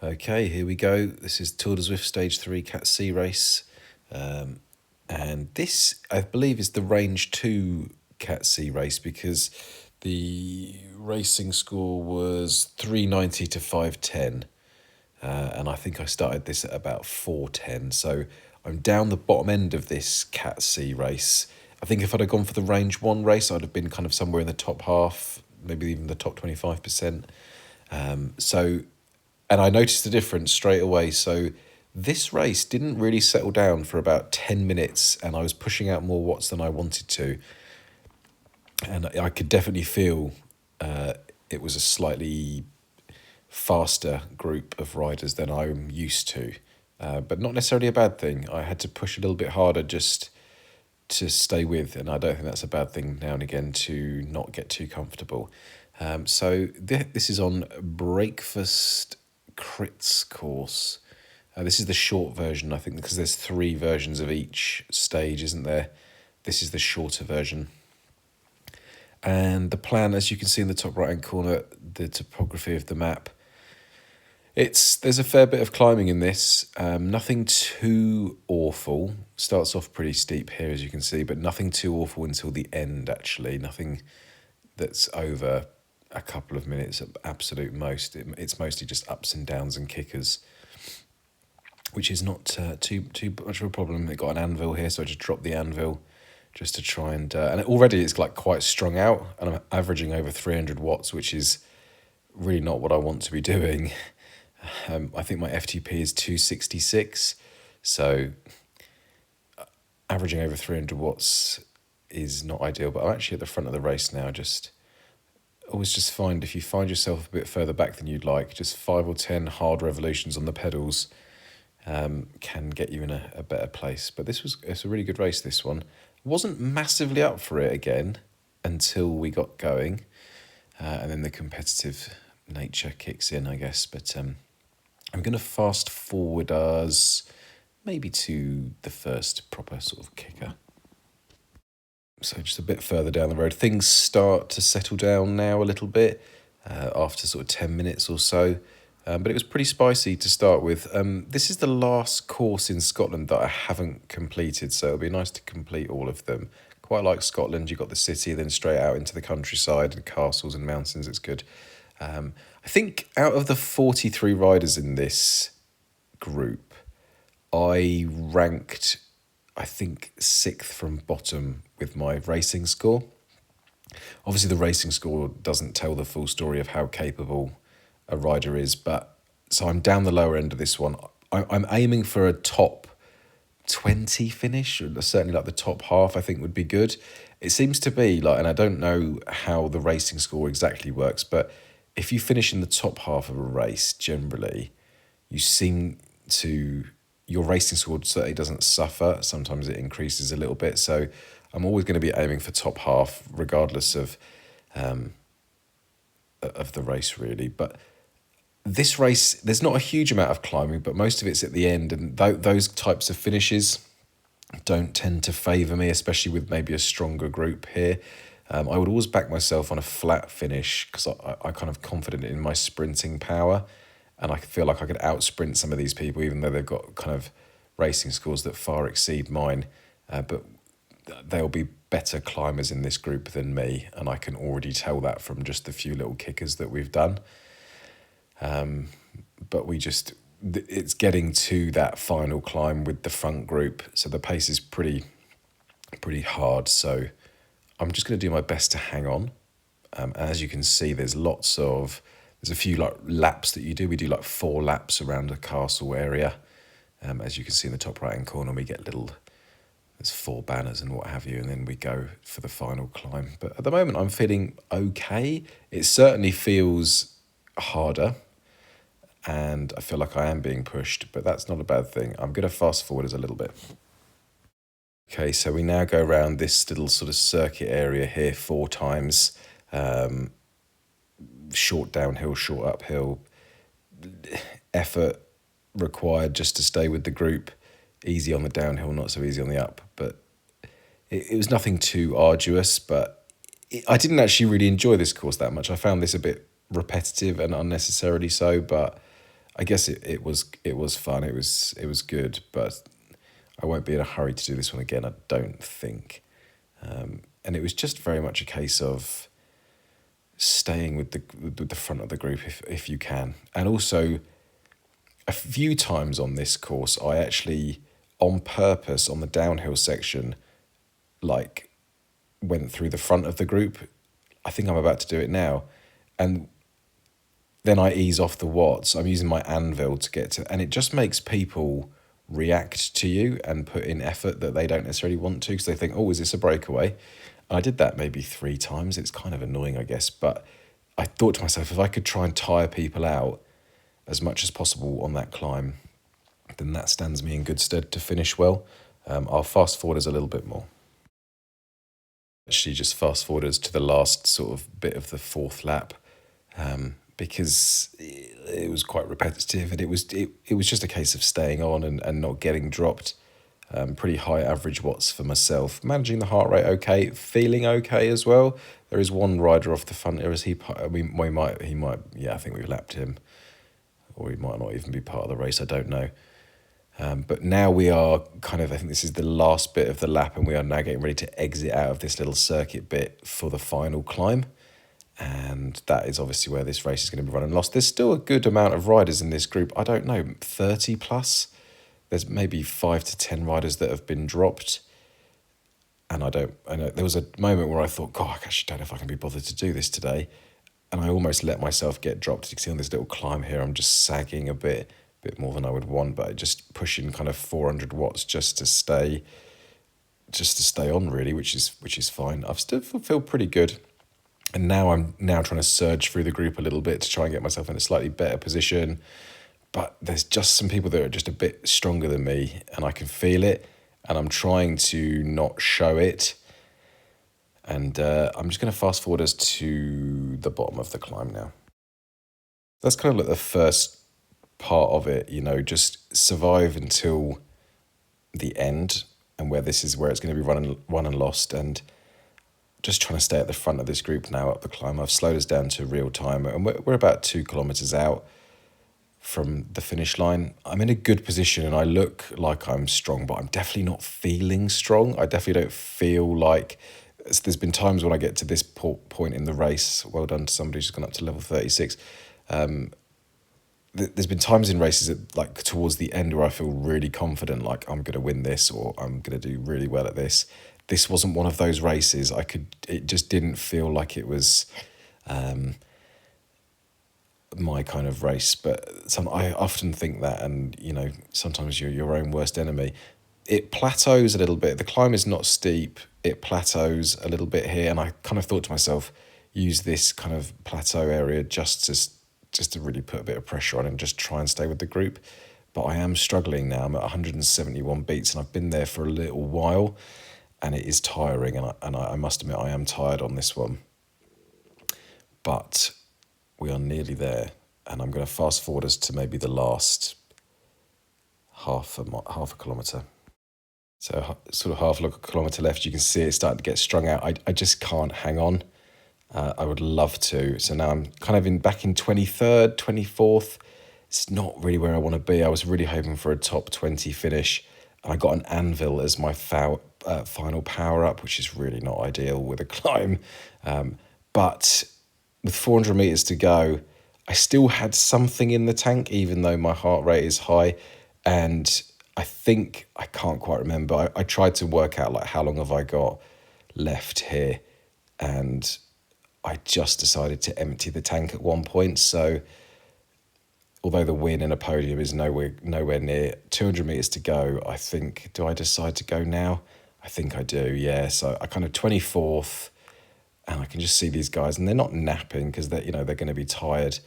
Okay, here we go. This is Tour de Zwift Stage 3 Cat C race. And this, I believe, is the Range 2 Cat C race because the racing score was 390 to 510. And I think I started this at about 410. So I'm down the bottom end of this Cat C race. I think if I'd have gone for the Range 1 race, I'd have been kind of somewhere in the top half, maybe even the top 25%. And I noticed the difference straight away. So this race didn't really settle down for about 10 minutes, and I was pushing out more watts than I wanted to. And I could definitely feel it was a slightly faster group of riders than I'm used to, but not necessarily a bad thing. I had to push a little bit harder just to stay with, and I don't think that's a bad thing now and again to not get too comfortable. So this is on Breakfast Crits course. This is the short version, I think, because there's 3 versions of each stage, isn't there? This is the shorter version. And the plan, as you can see in the top right-hand corner, the topography of the map, there's a fair bit of climbing in this. Nothing too awful. Starts off pretty steep here, as you can see, but nothing too awful until the end, actually. Nothing that's over a couple of minutes at absolute most. It's mostly just ups and downs and kickers, which is not too much of a problem. It got an anvil here, so I just dropped the anvil just to try and already it's like quite strung out, and I'm averaging over 300 watts, which is really not what I want to be doing. I think my FTP is 266, so averaging over 300 watts is not ideal. But I'm actually at the front of the race now. Always just find, if you find yourself a bit further back than you'd like, just 5 or 10 hard revolutions on the pedals can get you in a better place. But it's a really good race, this one. Wasn't massively up for it again until we got going, and then the competitive nature kicks in, I guess. But I'm going to fast forward us maybe to the first proper sort of kicker. So just a bit further down the road, things start to settle down now a little bit after sort of 10 minutes or so. But it was pretty spicy to start with. This is the last course in Scotland that I haven't completed, so it'll be nice to complete all of them. Quite like Scotland, you've got the city, then straight out into the countryside and castles and mountains. It's good. I think out of the 43 riders in this group, I ranked, I think, 6th from bottom with my racing score. Obviously, the racing score doesn't tell the full story of how capable a rider is, but so I'm down the lower end of this one. I'm aiming for a top 20 finish, or certainly like the top half I think would be good. It seems to be like, and I don't know how the racing score exactly works, but if you finish in the top half of a race, generally, your racing score certainly doesn't suffer. Sometimes it increases a little bit. So I'm always going to be aiming for top half, regardless of the race, really. But this race, there's not a huge amount of climbing, but most of it's at the end, and those types of finishes don't tend to favour me, especially with maybe a stronger group here. I would always back myself on a flat finish because I'm kind of confident in my sprinting power, and I feel like I could out-sprint some of these people, even though they've got kind of racing scores that far exceed mine. But they'll be better climbers in this group than me, and I can already tell that from just the few little kickers that we've done. But it's getting to that final climb with the front group, so the pace is pretty hard. So I'm just going to do my best to hang on. As you can see, there's a few like laps that you do. We do like 4 laps around the castle area. As you can see in the top right hand corner, we get there's 4 banners and what have you, and then we go for the final climb. But at the moment, I'm feeling okay. It certainly feels harder, and I feel like I am being pushed, but that's not a bad thing. I'm going to fast forward us a little bit. Okay, so we now go around this little sort of circuit area here 4 times. Short downhill, short uphill. Effort required just to stay with the group. Easy on the downhill, not so easy on the up. But it was nothing too arduous, but I didn't actually really enjoy this course that much. I found this a bit repetitive and unnecessarily so, but I guess it was fun. It was good, but I won't be in a hurry to do this one again. I don't think. And it was just very much a case of staying with the front of the group if you can, and also a few times on this course I actually on purpose on the downhill section like went through the front of the group. I think I'm about to do it now, and then I ease off the watts. I'm using my anvil to get to, and it just makes people react to you and put in effort that they don't necessarily want to because they think, oh, is this a breakaway? And I did that maybe 3 times. It's kind of annoying, I guess, but I thought to myself, if I could try and tire people out as much as possible on that climb, then that stands me in good stead to finish well. I'll fast forward us a little bit more. Actually, just fast forward us to the last sort of bit of the fourth lap, because it was quite repetitive, and it was just a case of staying on and not getting dropped. Pretty high average watts for myself, managing the heart rate okay, feeling okay as well. There is one rider off the front here. I think we've lapped him, or he might not even be part of the race. I don't know. But now we are I think this is the last bit of the lap, and we are now getting ready to exit out of this little circuit bit for the final climb. And that is obviously where this race is going to be run and lost. There's still a good amount of riders in this group. I don't know, 30 plus. There's maybe 5 to 10 riders that have been dropped. And I know there was a moment where I thought, God, I actually don't know if I can be bothered to do this today. And I almost let myself get dropped. You can see on this little climb here, I'm just sagging a bit more than I would want, but just pushing kind of 400 watts just to stay on really, which is fine. I've still feel pretty good. And now I'm trying to surge through the group a little bit to try and get myself in a slightly better position. But there's just some people that are just a bit stronger than me, and I can feel it, and I'm trying to not show it. And I'm just going to fast forward us to the bottom of the climb now. That's kind of like the first part of it, just survive until the end, and where this is where it's going to be won and lost, and just trying to stay at the front of this group now up the climb. I've slowed us down to real time, and we're about 2 kilometers out from the finish line. I'm in a good position, and I look like I'm strong, but I'm definitely not feeling strong. I definitely don't feel like... There's been times when I get to this point in the race, well done to somebody who's gone up to level 36, there's been times in races that, like towards the end, where I feel really confident, like I'm going to win this, or I'm going to do really well at this. This wasn't one of those races. It just didn't feel like it was my kind of race. But I often think that, and sometimes you're your own worst enemy. It plateaus a little bit. The climb is not steep. It plateaus a little bit here, and I kind of thought to myself, use this kind of plateau area just to really put a bit of pressure on and just try and stay with the group. But I am struggling now. I'm at 171 beats, and I've been there for a little while, and it is tiring, and I must admit I am tired on this one. But we are nearly there, and I'm going to fast forward us to maybe the last half a kilometre. So sort of half a kilometre left. You can see it starting to get strung out. I just can't hang on. I would love to. So now I'm kind of back in 23rd, 24th. It's not really where I want to be. I was really hoping for a top 20 finish. And I got an anvil as my final power up, which is really not ideal with a climb. But with 400 metres to go, I still had something in the tank, even though my heart rate is high. And I think, I can't quite remember, I tried to work out like how long have I got left here, and I just decided to empty the tank at one point. So although the win and a podium is nowhere near, 200 metres to go, I think, do I decide to go now? I think I do, yeah. So I kind of 24th, and I can just see these guys, and they're not napping because they're going to be tired.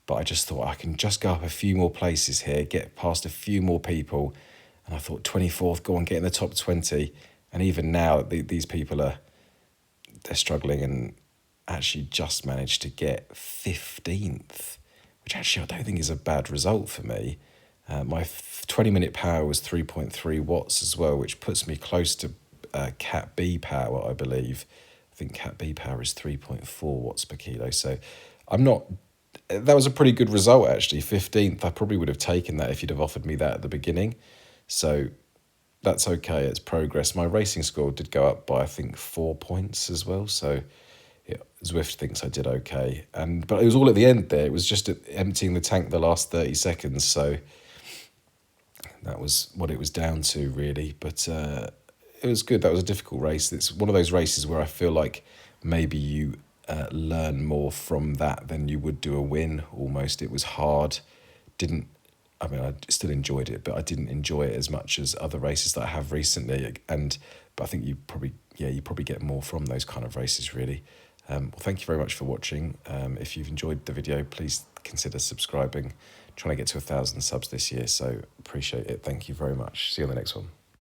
But I just thought I can just go up a few more places here, get past a few more people. And I thought 24th, go on, get in the top 20. And even now, these people they're struggling, and actually just managed to get 15th, which actually I don't think is a bad result for me. My 20-minute power was 3.3 watts as well, which puts me close to Cat B power, I believe. I think Cat B power is 3.4 watts per kilo. So I'm not that was a pretty good result actually. 15th, I probably would have taken that if you'd have offered me that at the beginning. So that's okay. It's progress. My racing score did go up by I think 4 points as well. So yeah, Zwift thinks I did okay. But it was all at the end there. It was just emptying the tank the last 30 seconds. So that was what it was down to really. But it was good. That was a difficult race. It's one of those races where I feel like maybe you learn more from that than you would do a win almost. It was hard. Didn't I mean, I still enjoyed it, but I didn't enjoy it as much as other races that I have recently. But I think you probably get more from those kind of races, really. Well, thank you very much for watching. If you've enjoyed the video, please consider subscribing. Trying to get to 1,000 subs this year, so appreciate it. Thank you very much. See you on the next one.